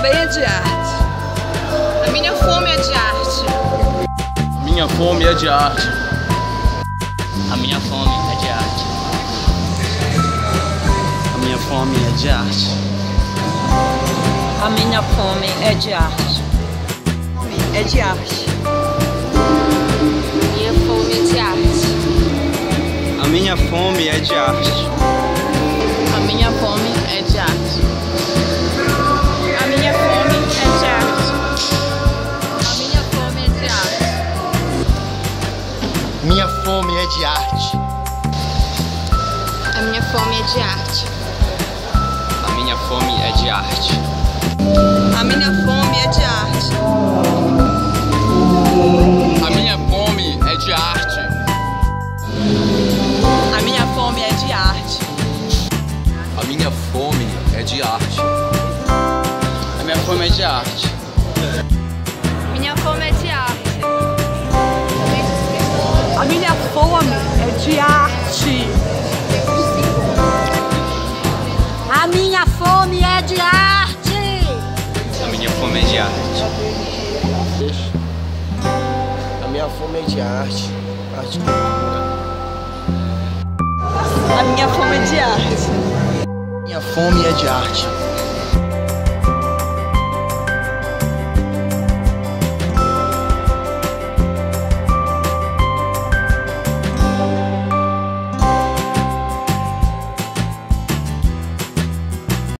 também é de arte. A minha fome é de arte. A minha fome é de arte. A minha fome é de arte. A minha fome é de arte. A minha fome é de arte. É de arte. Minha fome é de arte. A minha fome é de arte. A minha fome é de arte. A minha fome é de arte. A minha fome é de arte. Minha fome é de arte. A minha fome é de arte. A minha fome é de arte. A minha fome é de arte. A minha fome é de arte. A minha fome é de arte. A minha fome é de arte. A minha fome é de arte. Minha fome é de arte. A minha fome é de arte. A minha fome é de arte. A minha fome é de arte. A minha fome é de arte. Arte e cultura. A minha fome é de arte. Minha fome é de arte.